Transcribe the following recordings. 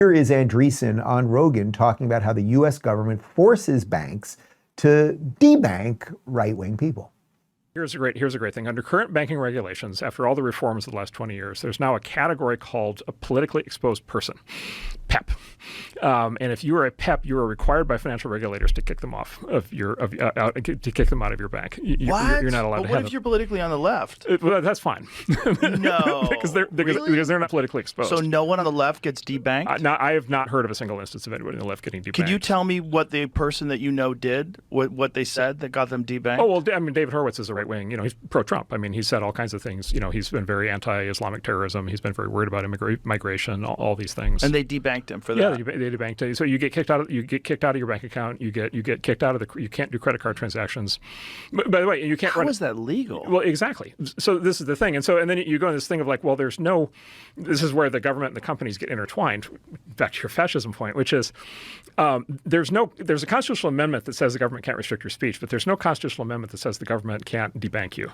Here is Andreessen on Rogan talking about how the U.S. government forces banks to debank right-wing people. Here's a great thing. Under current banking regulations, after all the reforms of the last 20 years, there's now a category called a politically exposed person, PEP. And if you are a PEP, you are required by financial regulators to kick them off of your to kick them out of your bank. What? You're not allowed to have What if you're politically on the left? Well, that's fine. No, because they're not politically exposed. So no one on the left gets debanked? I have not heard of a single instance of anybody on the left getting debanked. Can you tell me what the person that you know did? What they said that got them debanked? Oh well, I mean, David Horowitz is a right wing. He's pro-Trump. I mean, he said all kinds of things. He's been very anti-Islamic terrorism. He's been very worried about migration, all these things. And they debanked him for that. Yeah, they debanked it. So you get kicked out of your bank account. You get kicked out of you can't do credit card transactions. By the way, you can't. How is that legal? Well, exactly. So this is the thing, and then you go in this thing of like, well, there's no. This is where the government and the companies get intertwined. Back to your fascism point, which is there's a constitutional amendment that says the government can't restrict your speech, but there's no constitutional amendment that says the government can't debank you,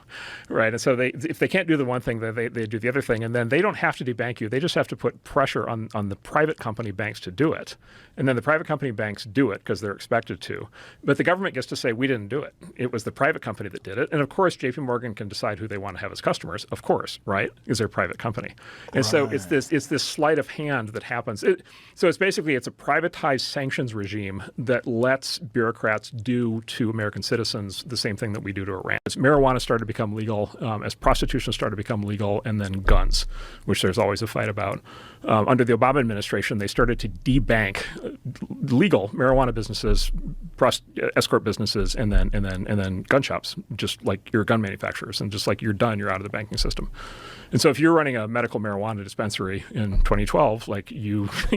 right? And so if they can't do the one thing, they do the other thing, and then they don't have to debank you. They just have to put pressure on the private company banks to do it, and then the private company banks do it because they're expected to. But the government gets to say we didn't do it. It was the private company that did it, and of course J.P. Morgan can decide who they want to have as customers, of course, right? Because they're a private company, and so it's this sleight of hand that happens. So it's basically a privatized sanctions regime that lets bureaucrats do to American citizens the same thing that we do to Iran. As marijuana started to become legal, as prostitution started to become legal, and then guns, which there's always a fight about. Under the Obama administration, they started to debank legal marijuana businesses, escort businesses, and then gun shops, just like your gun manufacturers, and just like you're done, you're out of the banking system. And so if you're running a medical marijuana dispensary in 2012, like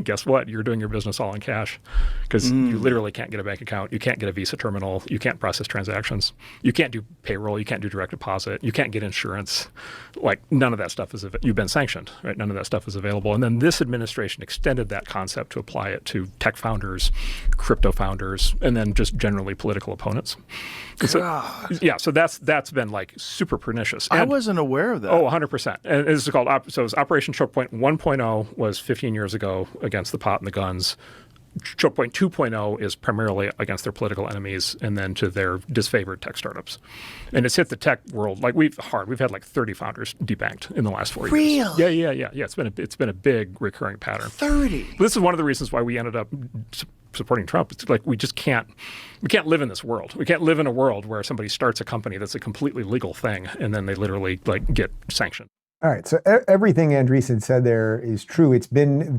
guess what? You're doing your business all in cash because you literally can't get a bank account. You can't get a Visa terminal. You can't process transactions. You can't do payroll. You can't do direct deposit. You can't get insurance. Like none of that stuff is, you've been sanctioned, right? None of that stuff is available. And then this administration extended that concept to apply it to tech founders, crypto founders, and then just generally political opponents. So that's been like super pernicious. I wasn't aware of that. Oh, 100%. And this is called, so it was Operation Choke Point 1.0 was 15 years ago against the pot and the guns. Choke Point 2.0 is primarily against their political enemies and then to their disfavored tech startups. And it's hit the tech world like we've had like 30 founders debanked in the last 4 years. Really? Yeah. It's been a big recurring pattern. 30. This is one of the reasons why we ended up supporting Trump. It's like we can't live in this world. We can't live in a world where somebody starts a company that's a completely legal thing and then they literally get sanctioned. All right, so everything Andreessen said there is true.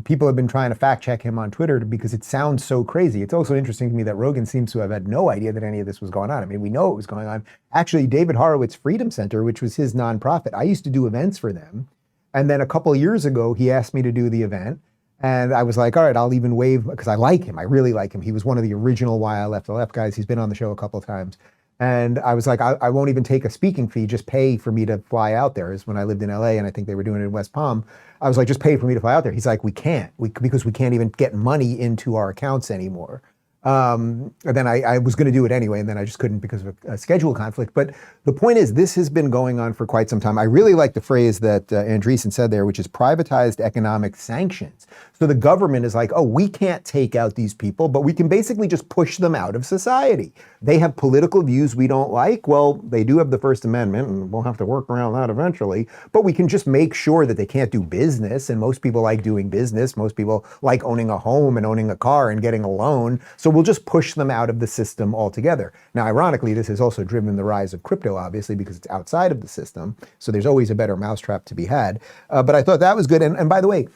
People have been trying to fact check him on Twitter because it sounds so crazy. It's also interesting to me that Rogan seems to have had no idea that any of this was going on. I mean, we know it was going on. Actually, David Horowitz Freedom Center, which was his nonprofit, I used to do events for them. And then a couple of years ago, he asked me to do the event. And I was like, all right, I'll even waive, because I like him. I really like him. He was one of the original Why I Left the Left guys. He's been on the show a couple of times. And I was like, I won't even take a speaking fee, just pay for me to fly out there. Is when I lived in LA and I think they were doing it in West Palm. I was like, just pay for me to fly out there. He's like, we can't, because we can't even get money into our accounts anymore. And then I was going to do it anyway, and then I just couldn't because of a schedule conflict. But the point is, this has been going on for quite some time. I really like the phrase that Andreessen said there, which is privatized economic sanctions. So the government is like, oh, we can't take out these people, but we can basically just push them out of society. They have political views we don't like. Well, they do have the First Amendment, and we'll have to work around that eventually. But we can just make sure that they can't do business. And most people like doing business. Most people like owning a home and owning a car and getting a loan. So we'll just push them out of the system altogether. Now, ironically, this has also driven the rise of crypto, obviously, because it's outside of the system. So there's always a better mousetrap to be had. But I thought that was good. And by the way,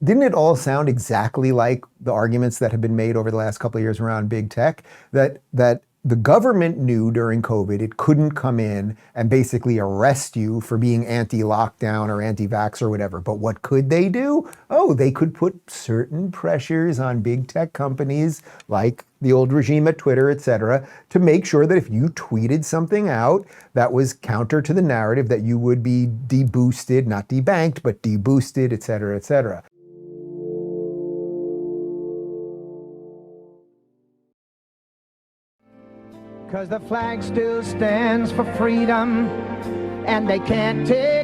didn't it all sound exactly like the arguments that have been made over the last couple of years around big tech? That the government knew during COVID it couldn't come in and basically arrest you for being anti-lockdown or anti-vax or whatever. But what could they do? Oh, they could put certain pressures on big tech companies like the old regime at Twitter, et cetera, to make sure that if you tweeted something out that was counter to the narrative, that you would be deboosted, not debanked, but deboosted, et cetera, et cetera. Because the flag still stands for freedom, and they can't take